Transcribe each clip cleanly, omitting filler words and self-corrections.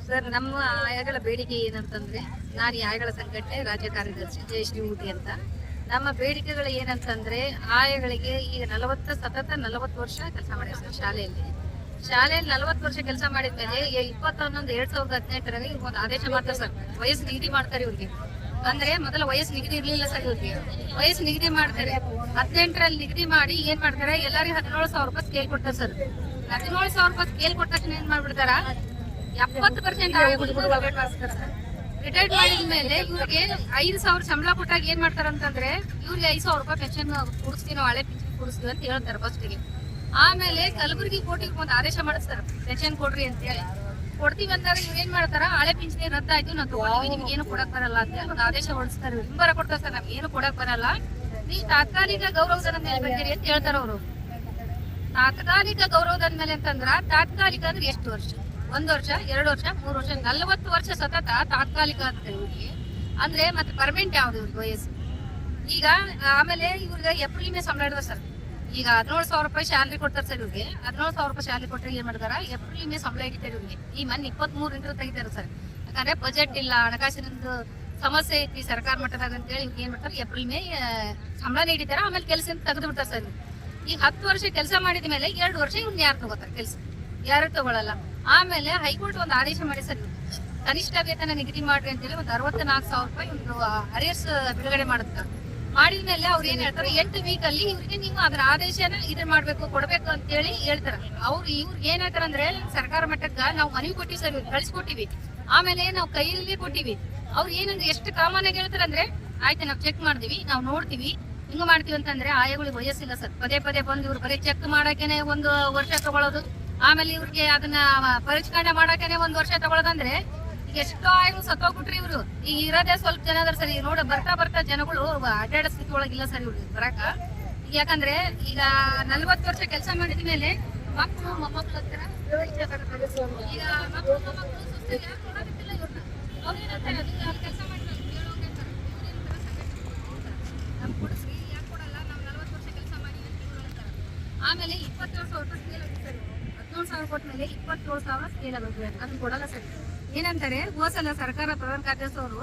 Sir, ನಮ್ಮ ಆಯಗಳ ಬೇಡಿಕೆ ಏನಂತಂದ್ರೆ, ನಾನು ಈ ಆಯಗಳ ಸಂಘಟನೆ ರಾಜ್ಯ ಕಾರ್ಯದರ್ಶಿ ಜಯಶ್ರೀ ಊಟಿ ಅಂತ. ನಮ್ಮ ಬೇಡಿಕೆಗಳು ಏನಂತಂದ್ರೆ, ಆಯಗಳಿಗೆ ಈಗ 40 ವರ್ಷ ಕೆಲಸ ಮಾಡಿದ್ರು ಸರ್ ಶಾಲೆಯಲ್ಲಿ 40 ವರ್ಷ ಕೆಲಸ ಮಾಡಿದ್ಮೇಲೆ 21/11/2018 ಒಂದು ಆದೇಶ ಮಾಡ್ತಾರೆ ಸರ್. ವಯಸ್ಸು ನಿಗದಿ ಮಾಡ್ತಾರೆ ಇವ್ರಿಗೆ. ಅಂದ್ರೆ ಮೊದಲ ವಯಸ್ಸು ನಿಗದಿ ಇರ್ಲಿಲ್ಲ ಸರ್ ಇವ್ರಿಗೆ. ವಯಸ್ಸು ನಿಗದಿ ಮಾಡ್ತಾರೆ. 18ರಲ್ಲಿ ನಿಗದಿ ಮಾಡಿ ಏನ್ ಮಾಡ್ತಾರೆ, ಎಲ್ಲರಿಗೂ 17,000 ರೂಪಾಯಿ ಸ್ಕೇಲ್ ಕೊಡ್ತಾರೆ ಸರ್. 17,000 ರೂಪಾಯಿ ಸ್ಕೇಲ್ ಕೊಟ್ಟ ತಕ್ಷಣ ಏನ್ ಮಾಡ್ಬಿಡ್ತಾರ, 70% ರಿಟೈರ್ಡ್ ಮಾಡಿದ್ಮೇಲೆ ಇವ್ರಿಗೆ 5,000 ಸಂಬಳ ಕೊಟ್ಟಾಗ ಏನ್ ಮಾಡ್ತಾರ ಅಂತಂದ್ರೆ, ಇವ್ರಿಗೆ 5,000 ರೂಪಾಯಿ ಪೆನ್ಷನ್ ಕೊಡಿಸ್ತೀವಿ, ನಾವು ಹಳೆ ಪೆನ್ಷನ್ ಕೊಡಿಸ್ತೀವಿ ಅಂತ ಹೇಳ್ತಾರೆ ಫಸ್ಟ್ಗೆ. ಆಮೇಲೆ ಕಲಬುರಗಿ ಕೋರ್ಟಿಗೆ ಒಂದು ಆದೇಶ ಮಾಡಿಸ್ತಾರ, ಪೆನ್ಷನ್ ಕೊಡ್ರಿ ಅಂತ ಹೇಳಿ. ಕೊಡ್ತೀವಿ ಅಂದಾಗ ಇವ್ರು ಏನ್ ಮಾಡ್ತಾರ, ಹಳೆ ಪಿಂಚಣಿ ರದ್ದಾಯ್ತು, ನಾವು ತಗೊಂಡಿವಿ, ನಿಮ್ಗೆ ಏನು ಕೊಡಕ್ ಬರಲ್ಲ ಅಂತ ಒಂದು ಆದೇಶ ಹೊರಡಿಸ್ತಾರೆ. ಹಿಂಬರ ಕೊಡ್ತಾರೆ ಸರ್, ನಮ್ಗೆ ಏನು ಕೊಡಕ್ ಬರಲ್ಲ, ನೀವು ತಾತ್ಕಾಲಿಕ ಗೌರವಧನ ಮೇಲೆ ಬೇಕಿರಿ ಅಂತ ಹೇಳ್ತಾರ ಅವರು. ತಾತ್ಕಾಲಿಕ ಗೌರವಧನ ಮೇಲೆ ಅಂತಂದ್ರ, ತಾತ್ಕಾಲಿಕ ಅಂದ್ರೆ ಎಷ್ಟು ವರ್ಷ? 1 ವರ್ಷ, 2 ವರ್ಷ, 3 ವರ್ಷ, 40 ವರ್ಷ ಸತತ ತಾತ್ಕಾಲಿಕ ಅಂತ ಇವ್ರಿಗೆ. ಅಂದ್ರೆ ಮತ್ತೆ ಪರ್ಮನೆಂಟ್ ಯಾವ್ದು ಇವ್ರಿಗೆ ವಯಸ್ಸು? ಈಗ ಆಮೇಲೆ ಇವ್ರಿಗೆ ಏಪ್ರಿಲ್ ಮೇ ಸಂಬಳ ಇರ್ತದೆ ಸರ್. ಈಗ 17,000 ರೂಪಾಯಿ ಸ್ಯಾಲರಿ ಕೊಡ್ತಾರೆ ಸರ್ ಇವ್ರಿಗೆ. 17,000 ರೂಪಾಯಿ ಸ್ಯಾಲರಿ ಕೊಟ್ಟರೆ ಏನ್ ಮಾಡ್ತಾರ, ಏಪ್ರಿಲ್ ಮೇ ಸಂಬಳ ಹಿಡಿತಾರೆ ಇವ್ರಿಗೆ. ಈ ಮೊನ್ನೆ 23 ತೆಗಿತಾರೆ ಸರ್. ಯಾಕಂದ್ರೆ ಬಜೆಟ್ ಇಲ್ಲ, ಹಣಕಾಸಿನ ಸಮಸ್ಯೆ ಐತಿ ಸರ್ಕಾರ ಮಟ್ಟದಾಗ ಅಂತ ಹೇಳಿ ಇವ್ರಿಗೆ ಏನ್ ಮಾಡ್ತಾರೆ, ಏಪ್ರಿಲ್ ಮೇ ಸಂಬಳ ನೀಡಿದಾರೆ. ಆಮೇಲೆ ಕೆಲಸದಿಂದ ತೆಗೆದು ಬಿಡ್ತಾರೆ ಸರ್. ಈಗ 10 ವರ್ಷ ಕೆಲಸ ಮಾಡಿದ ಮೇಲೆ 2 ವರ್ಷ ಇವ್ನ ಯಾರು ತಗೋತಾರೆ ಕೆಲಸ? ಯಾರು ತಗೊಳಲ್ಲ. ಆಮೇಲೆ ಹೈಕೋರ್ಟ್ ಒಂದು ಆದೇಶ ಮಾಡಿ ಸರ್, ಕನಿಷ್ಠ ವೇತನ ನಿಗದಿ ಮಾಡ್ರಿ ಅಂತೇಳಿ ಒಂದು 64,000 ರೂಪಾಯಿ ಒಂದು ಅರಿಯರ್ಸ್ ಬಿಡುಗಡೆ ಮಾಡುತ್ತಾರೆ. ಮಾಡಿದ್ಮೇಲೆ ಅವ್ರು ಏನ್ ಹೇಳ್ತಾರೆ, 8 ವೀಕ್ ಅಲ್ಲಿ ಇವ್ರಿಗೆ ನೀವು ಅದ್ರ ಆದೇಶನ ಇದನ್ನ ಮಾಡ್ಬೇಕು, ಕೊಡ್ಬೇಕು ಅಂತ ಹೇಳಿ ಹೇಳ್ತಾರೆ. ಇವ್ರಿಗೆ ಏನ್ ಹೇಳ್ತಾರ ಅಂದ್ರೆ, ಸರ್ಕಾರ ಮಟ್ಟಕ್ಕ ನಾವು ಮನವಿ ಕೊಟ್ಟಿವಿ ಸರ್, ಕಳಿಸ್ಕೊಟ್ಟಿವಿ, ಆಮೇಲೆ ನಾವು ಕೈಯಲ್ಲಿ ಕೊಟ್ಟಿವಿ. ಅವ್ರು ಏನಂದ್ರೆ ಎಷ್ಟು ಕಾಮನ್ ಆಗಿ ಹೇಳ್ತಾರ ಅಂದ್ರೆ, ಆಯ್ತು ನಾವು ಚೆಕ್ ಮಾಡ್ತೀವಿ, ನಾವು ನೋಡ್ತೀವಿ, ಹಿಂಗ ಮಾಡ್ತೀವಿ ಅಂತಂದ್ರೆ ಆಯಗಳಿಗೆ ವಯಸ್ಸಿಲ್ಲ ಸರ್. ಪದೇ ಬಂದು ಇವ್ರು ಬರೀ ಚೆಕ್ ಮಾಡಾಕೇನೆ 1 ವರ್ಷ ತಗೊಳ್ಳೋದು, ಆಮೇಲೆ ಇವ್ರಿಗೆ ಅದನ್ನ ಪರಿಷ್ಕರಣೆ ಮಾಡಾಕೇನೆ 1 ವರ್ಷ ತಗೊಳ್ಳೋದಂದ್ರೆ, ಈಗ ಎಷ್ಟೋ ಆಯಗಳು ಸತ್ತೋಗ್ಬಿಟ್ರಿ ಇವ್ರು. ಈಗ ಇರೋದೇ ಸ್ವಲ್ಪ ಜನ ಅದ್ರ ಸರ್. ನೋಡ ಬರ್ತಾ ಜನಗಳು ಅಡ್ಡಾಡೋ ಸ್ಥಿತಿ ಒಳಗಿಲ್ಲ ಸರ್ ಇವ್ರಿಗೆ ಬರಾಕ. ಯಾಕಂದ್ರೆ ಈಗ 40 ವರ್ಷ ಕೆಲಸ ಮಾಡಿದ ಮೇಲೆ ಮಕ್ಕಳು ಮೊಮ್ಮಕ್ಳು ಹತ್ತಿರ ಈಗ ಮಕ್ಕಳು ಮೊಮ್ಮಕ್ಳು ಸುಸ್ತಾಗಿ ಯಾರು ಕೊಡೋದಿಲ್ಲ ಇವ್ರನ್ನ. ಅವ್ರು ಏನಂತಾರೆ, ಕೆಲಸ ಮಾಡಿ ನಮ್ ಕೊಡಿಸ್ರಿ, ಯಾಕೆ ಕೊಡಲ್ಲ, ನಾವು 40 ವರ್ಷ ಕೆಲಸ ಮಾಡಿ ಅಂತ ಹೇಳ್ತಾರೆ. ಆಮೇಲೆ 27,000 ರೂಪಾಯಿ ಸ್ಕೇಲ್ ಆಗುತ್ತೆ ಸರ್. 17,000 ಕೊಟ್ಟ ಮೇಲೆ 27,000 ಸ್ಕೇಲ್ ಆಗುತ್ತೆ, ಅದನ್ನ ಕೊಡಲ್ಲ ಸರ್. ಏನಂತಾರೆ, ಹೋಸಲ ಸರ್ಕಾರ ಪ್ರಧಾನ ಕಾರ್ಯದರ್ಶಿ ಅವರು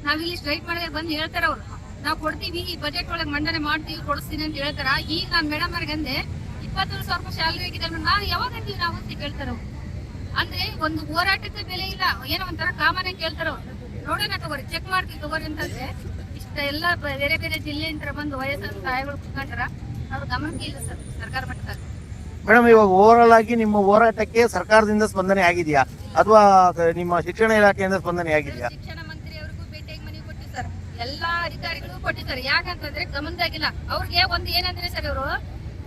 ನಾವಿಲ್ಲಿ ಸ್ಟ್ರೈಕ್ ಮಾಡಿದ್ರೆ ಬಂದು ಹೇಳ್ತಾರ, ಅವ್ರು ನಾವು ಕೊಡ್ತೀವಿ, ಈ ಬಜೆಟ್ ಒಳಗೆ ಮಂಡನೆ ಮಾಡ್ತೀವಿ, ಕೊಡಿಸ್ತೀನಿ ಅಂತ ಹೇಳ್ತಾರ. ಈಗ ನಾನು ಮೇಡಮ್ ಅವ್ರಿಗೆ ಅಂದೆ, 27,000 ರೂಪಾಯಿ ಸ್ಯಾಲರಿ ಆಗಿದೆ, ನಾವು ಯಾವಾಗ ಅಂತೀವಿ ನಾವು ಅಂತ ಕೇಳ್ತಾರ ಅವ್ರು. ಅಂದ್ರೆ ಒಂದು ಹೋರಾಟಕ್ಕೆ ಬೆಲೆ ಇಲ್ಲ, ಏನೋ ಒಂಥರ ಕಾಮನ್ ಆಗಿ ಕೇಳ್ತಾರ ಅವ್ರು. ನೋಡೋಣ ತಗೋರಿ, ಚೆಕ್ ಮಾಡ್ತೀವಿ ತಗೋರಿ ಅಂತಂದ್ರೆ, ಇಷ್ಟೆಲ್ಲ ಬೇರೆ ಬೇರೆ ಜಿಲ್ಲೆಯಿಂದ ಬಂದು ವಯಸ್ಸಾದ ತಾಯಿಗಳು ಕುತ್ಕೊಂಡ್ರ ಅವ್ರ ಗಮನಕ್ಕೆ ಇಲ್ಲ ಸರ್ ಸರ್ಕಾರ ಮಟ್ಟದಾಗ. ಮೇಡಮ್, ಇವಾಗ ಓವರಾಲ್ ಆಗಿ ನಿಮ್ಮ ಹೋರಾಟಕ್ಕೆ ಸರ್ಕಾರದಿಂದ ಸ್ಪಂದನೆ ಆಗಿದೆಯಾ ಅಥವಾ ನಿಮ್ಮ ಶಿಕ್ಷಣ ಇಲಾಖೆಯಿಂದ ಸ್ಪಂದನೆ ಆಗಿದೆಯಾ? ಶಿಕ್ಷಣ ಮಂತ್ರಿ ಅವ್ರಿಗೂ ಭೇಟಿಯಾಗಿ ಮನವಿ ಕೊಟ್ಟಿ ಸರ್, ಎಲ್ಲಾ ಅಧಿಕಾರಿಗಳಿಗೂ ಕೊಟ್ಟಿದ್ದಾರೆ. ಯಾಕಂತಂದ್ರೆ ಗಮನದಾಗಿಲ್ಲ ಅವ್ರಿಗೆ. ಒಂದು ಏನಂದ್ರೆ ಸರ್, ಇವರು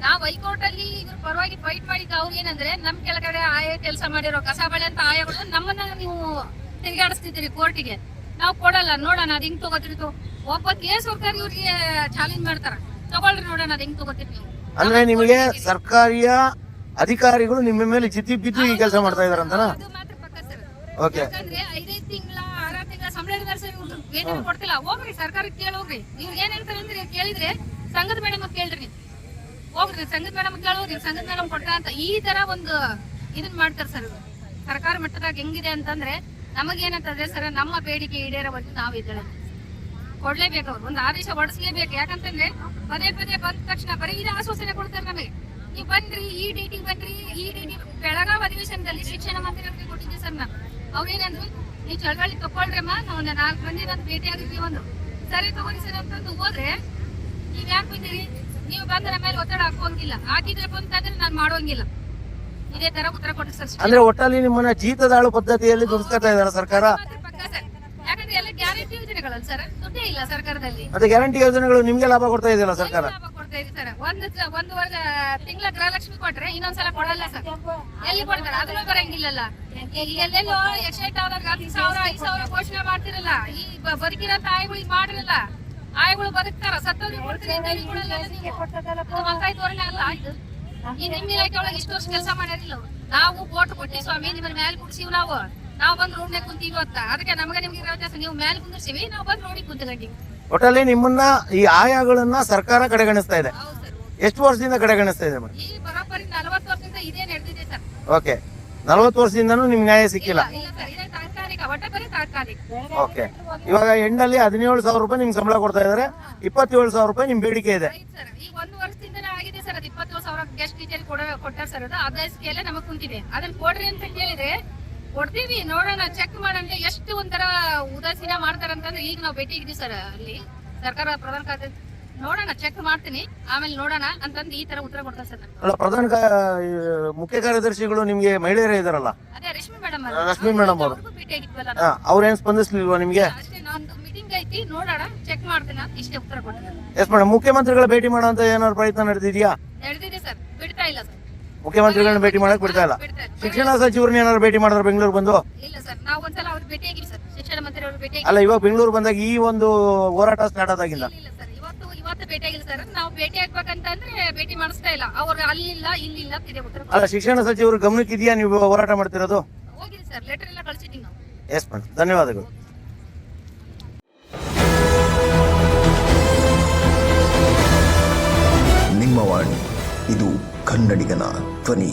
ನಾವು ಹೈಕೋರ್ಟ್ ಅಲ್ಲಿ ಇವ್ರ ಪರವಾಗಿ ಫೈಟ್ ಮಾಡಿದ್ದ ಅವ್ರು ಏನಂದ್ರೆ, ನಮ್ ಕೆಳಗಡೆ ಆಯ ಕೆಲಸ ಮಾಡಿರೋ ಕಸ ಬಳೆ ಅಂತ ಆಯಗಳು ನಮ್ಮನ್ನ ನೀವು ತಿರುಗಾಡಿಸ್ತಿದ್ದೀರಿ ಕೋರ್ಟಿಗೆ, ನಾವು ಕೊಡಲ್ಲ, ನೋಡೋಣ ಅದ್ ಹಿಂಗ್ ತಗೋತಿರ್ತು. ಒಬ್ಬ ಕೇಸ್ ಹೋಗ್ತಾರೆ, ಇವ್ರಿಗೆ ಚಾಲೆಂಜ್ ಮಾಡ್ತಾರ, ತಗೊಳ್ರಿ ನೋಡೋಣ ಅದ್ ಹೆಂಗ್ ತಗೋತೀವಿ ನೀವು. ಅಂದ್ರೆ ನಿಮಗೆ ಸರ್ಕಾರಿಯ ಅಧಿಕಾರಿಗಳು ನಿಮ್ಮ ಮೇಲೆ ಜಿದ್ದಿ ಬಿದ್ದು ಈ ಕೆಲಸ ಮಾಡ್ತಾ ಇದಾರೆ ಅಂತನಾ? ಅದು ಮಾತ್ರ ಪಕ್ಕ ಸರ್. ಓಕೆ. ಯಾಕಂದ್ರೆ 5 ತಿಂಗಳ 6 ತಿಂಗಳ ಸಂಬಳ ಇದ್ದಾರೆ ಸರ್ ಇವ್ರು, ವೇತನ ಕೊಡ್ತಿಲ್ಲ. ಹೋಗ್ರಿ ಸರ್ಕಾರಕ್ಕೆ ಕೇಳೋಗ್ರಿ. ಇವ್ರು ಏನ್ ಹೇಳ್ತಾರೆ ಅಂದ್ರೆ, ಕೇಳಿದ್ರೆ ಸಂಘದ ಮೇಡಮ್ ಕೇಳ್ರಿ, ಹೋಗ್ರಿ ಸಂಘದ ಮೇಡಮ್ ಕೇಳೋಗ್ರಿ, ಸಂಘದ ಮೇಡಮ್ ಕೊಡ್ತಾರ ಅಂತ ಈ ತರ ಒಂದು ಇದನ್ ಮಾಡ್ತಾರೆ ಸರ್ ಇವ್ರು. ಸರ್ಕಾರ ಮಟ್ಟದಾಗ ಹೆಂಗಿದೆ ಅಂತಂದ್ರೆ, ನಮಗೇನಂತಂದ್ರೆ ಸರ್, ನಮ್ಮ ಬೇಡಿಕೆ ಈಡೇರೋವರೆಗೂ ನಾವು ಇದ್ದೇವೆ, ಕೊಡ್ಲೇಬೇಕು. ಅವ್ರು ಒಂದು ಆದೇಶ ಹೊರಡಿಸ್ಲೇಬೇಕು. ಯಾಕಂತಂದ್ರೆ ಪದೇ ಬಂದ ತಕ್ಷಣ ಬರೀ ಇದು ಆಶ್ವಾಸನೆ ಕೊಡ್ತಾರೆ ನಮಗೆ, ನೀವು ಬನ್ರಿ ಈ ಡೇಟಿಗೆ ಬನ್ರಿ, ಈ ಡೇಟಿ ಬೆಳಗಾವಿ ಅಧಿವೇಶನದಲ್ಲಿ ಶಿಕ್ಷಣ ಮಂತ್ರಿಗಳಿಗೆ ಕೊಟ್ಟಿದ್ದೆ ಸರ್ ನಾನು. ಅವ್ರೇನಂದ್ರು, ನೀವು ಚಳವಳಿ ತಗೊಳ್ರಮ್ಮ, ನಾವು 4 ಮಂದಿ ನಾನು ಭೇಟಿ ಆಗಿದ್ವಿ, ಒಂದು ಸರಿ ತಗೋರಿ ಸರ್ ಅಂತಂದು ಹೋದ್ರೆ, ನೀವ್ ಯಾಕೆ ಬಂದಿರಿ, ನೀವು ಬಂದ ಮೇಲೆ ಒತ್ತಡ ಹಾಕೋಂಗಿಲ್ಲ, ಹಾಕಿದ್ರೆ ಬಂತಂದ್ರೆ ನಾನು ಮಾಡೋಂಗಿಲ್ಲ, ಇದೇ ತರ ಉತ್ತರ ಕೊಟ್ಟು ಸರ್. ಅಂದ್ರೆ ಒಟ್ಟಲ್ಲಿ ನಿಮ್ಮನ್ನ ಜೀತದಾಳು ಪದ್ಧತಿಯಲ್ಲಿ ದುಡಿಸ್ಕೊತಾ ಇದಾರೆ ಸರ್ಕಾರ. ಪಕ್ಕ ಸರ್, ಯಾಕಂದ್ರೆ ಎಲ್ಲ ಗ್ಯಾರಂಟಿ ಯೋಜನೆಗಳಲ್ಲ ಸರ್, ದುಡ್ಡೇ ಇಲ್ಲ ಸರ್ಕಾರದಲ್ಲಿ. ಮತ್ತೆ ಗ್ಯಾರಂಟಿ ಯೋಜನೆಗಳು ನಿಮ್ಗೆ ಲಾಭ ಕೊಡ್ತಾ ಇದೆಯಲ್ಲ ಸರ್ಕಾರ? ಲಾಭ ಕೊಡ್ತಾ ಇದೆ ಸರ್. ಒಂದು ವರ್ಷ ತಿಂಗಳ ಗೃಹಲಕ್ಷ್ಮಿ ಕೊಟ್ರೆ ಇನ್ನೊಂದ್ಸಲ ಕೊಡಲ್ಲ ಸರ್. ಎಲ್ಲಿ ಕೊಡ್ತಾರೆ, ಅದನ್ನು ಬರಂಗಿಲ್ಲಲ್ಲ. ಎಲ್ಲೆಲ್ಲೋ ಎಕ್ಸೈಟ್ ಆದಾಗ 10,000-5,000 ಘೋಷಣೆ ಮಾಡ್ತಿರಲ್ಲ, ಈ ಬದುಕಿರೋ ತಾಯಿಗಳಿಗೆ ಮಾಡಿರಲ್ಲ. ಆಯ್ಗಳು ಬದುಕ್ತಾರ, ಸತ್ತವ್ರಿಗೆ ಕೊಡ್ತೀರಿ, ಮಕಾಯಿ ತೋರಣ ಅಲ್ಲ ಇದು. ಈ ನಿಮ್ಮ ಇಲಾಖೆ ಒಳಗೆ ಇಷ್ಟು ವರ್ಷ ಕೆಲಸ ಮಾಡ್ಯಾರಿಲ್ಲ ಅವ್ರು. ನಾವು ಓಟ್ ಕೊಟ್ಟಿ ಸ್ವಾಮಿ, ನಿಮ್ಮ ಮೇಲೆ ಕುಡ್ಸಿವ್, ನಾವು ಬಂದ್ ರೋಡ್ನಾಗ ಕುಂತೀವಿ ಅಂತ. ಅದಕ್ಕೆ ನಮಗೆ ನಿಮ್ಗೆ ಇರೋ ವ್ಯತ್ಯಾಸ, ನೀವು ಮೇಲೆ ಕುಂದಿರ್ಸಿವಿ, ನಾವು ಬಂದ್ ರೋಡಿಗೆ ಕುಂತ್ಕೊಂಡ್ವಿ. ಒಟ್ಟಲ್ಲಿ ನಿಮ್ಮನ್ನ ಈ ಆಯಾಗಳನ್ನ ಸರ್ಕಾರ ಕಡೆಗಣಿಸ್ತಾ ಇದೆ. ಹೌದು ಸರ್. ಎಷ್ಟು ವರ್ಷದಿಂದ ಕಡೆಗಣಿಸ್ತಾ ಇದೆ ಮೇಡಮ್? ಈ ಬರೋಬ್ಬರಿ 40 ವರ್ಷದಿಂದ ಇದೇ ನಡೆದಿದೆ ಸರ್. ಓಕೆ, 40 ವರ್ಷದಿಂದನೂ ನಿಮ್ಗೆ ನ್ಯಾಯ ಸಿಕ್ಕಿಲ್ಲ? ಇಲ್ಲ ಸರ್, ಇದೇ ಒಟ್ಟ ಬರೀ ತಾತ್ಕಾಲಿಕ. ಓಕೆ, ಇವಾಗ ಎಂಡಲ್ಲಿ 17,000 ರೂಪಾಯಿ ನಿಮ್ಗೆ ಸಂಬಳ ಕೊಡ್ತಾ ಇದಾರೆ, 27,000 ರೂಪಾಯಿ ನಿಮ್ ಬೇಡಿಕೆ ಇದೆ. ಆಯ್ತು ಸರ್, ಈಗ 1 ವರ್ಷದಿಂದನೇ ಆಗಿದೆ ಸರ್. ಅದು 27,000 ಗೆಸ್ಟ್ ಟೀಚರ್ ಕೊಟ್ಟಾರ ಸರ್. ಅದು ಅದೇ ಸ್ಕೇಲೆ ನಮಗ್ ಕುಂತಿದೆ. ಅದನ್ನ ಕೊಡ್ರಿ ಅಂತ ಕೇಳಿದ್ರೆ ಕೊಡ್ತೀವಿ, ನೋಡೋಣ, ಚೆಕ್ ಮಾಡೋಣ. ಎಷ್ಟು ಒಂಥರ ಉದಾಸೀನ ಮಾಡ್ತಾರಂತಂದ್ರೆ ಈಗ ನಾವು ಭೇಟಿ ಇದ್ವಿ ಸರ್ ಅಲ್ಲಿ ಸರ್ಕಾರ ಪ್ರಧಾನ ಖಾತೆ. ನೋಡೋಣ, ಚೆಕ್ ಮಾಡ್ತೀನಿ, ಆಮೇಲೆ ನೋಡೋಣ ಅಂತಂದು ಈ ತರ ಉತ್ತರ ಕೊಡ್ತಾರೆ ಸರ್. ಅಲ್ಲ, ಮುಖ್ಯ ಕಾರ್ಯದರ್ಶಿಗಳು ನಿಮ್ಗೆ ಮಹಿಳೆಯರೇ ಇದಾರಲ್ಲ, ಅದೇ ರಶ್ಮಿ ಮೇಡಮ್ ರಶ್ಮಿ ಮೇಡಮ್ ಅವರು, ಭೇಟಿ ಆಗಿದ್ವಲ್ಲ, ಅವ್ರೇನ್ ಸ್ಪಂದಿಸ್ಲಿಲ್ವಾ ನಿಮ್ಗೆ? ಅಷ್ಟೇ. ನಾನು ಮೀಟಿಂಗ್ ಐತಿ, ನೋಡೋಣ, ಚೆಕ್ ಮಾಡ್ತೀನಿ ಅಂತ ಇಷ್ಟೇ ಉತ್ತರ ಕೊಡ್ತೀನಿ. ಎಸ್ ಮೇಡಮ್, ಮುಖ್ಯಮಂತ್ರಿಗಳ ಭೇಟಿ ಮಾಡುವಂತ ಏನಾದ್ರು ಪ್ರಯತ್ನ ನಡೆದಿದ್ಯಾ? ನಡೆದಿದೆ ಸರ್, ಬಿಡ್ತಾ ಇಲ್ಲ ಸರ್. ಮುಖ್ಯಮಂತ್ರಿಗಳನ್ನ ಭೇಟಿ ಮಾಡಕ್ ಬಿಡ್ತಾ ಇಲ್ಲ. ಶಿಕ್ಷಣ ಸಚಿವರನ್ನ ಏನಾದ್ರು ಭೇಟಿ ಮಾಡಿದ್ರೆ ಬೆಂಗಳೂರು ಬಂದು? ಇಲ್ಲ ಸರ್, ನಾವು ಒಂದ್ಸಲ ಅವ್ರಿಗೆ ಭೇಟಿ ಆಗಿವಿ ಸರ್, ಶಿಕ್ಷಣ ಮಂತ್ರಿ ಅವ್ರಿಗೆ ಭೇಟಿ ಅಲ್ಲ, ಇವಾಗ ಬೆಂಗಳೂರು ಬಂದಾಗ ಈ ಒಂದು ಹೋರಾಟ ಸ್ಟಾರ್ಟ್ ಆದಾಗಿಂದ ಇಲ್ಲ ಸರ್. ಇವತ್ತು ಭೇಟಿ ಆಗಿಲ್ಲ ಸರ್. ನಾವು ಭೇಟಿ ಆಗ್ಬೇಕಂತಂದ್ರೆ ಭೇಟಿ ಮಾಡಿಸ್ತಾ ಇಲ್ಲ ಅವ್ರು. ಅಲ್ಲಿಲ್ಲ ಇಲ್ಲಿಲ್ಲ ಇದೇ ಉತ್ತರ. ಅಲ್ಲ, ಶಿಕ್ಷಣ ಸಚಿವರು ಗಮನಕ್ಕೆ ಇದೆಯಾ ನೀವು ಹೋರಾಟ ಮಾಡ್ತಿರೋದು? ಹೋಗಿದೆ ಸರ್, ಲೆಟರ್ ಎಲ್ಲ ಕಳ್ಸಿದ್ದೀವಿ ನಾವು. ಎಸ್ ಮೇಡಮ್, ಧನ್ಯವಾದಗಳು. ನಿಮ್ಮ ವಾಣಿ, ಇದು ಕನ್ನಡಿಗನ ಧ್ವನಿ.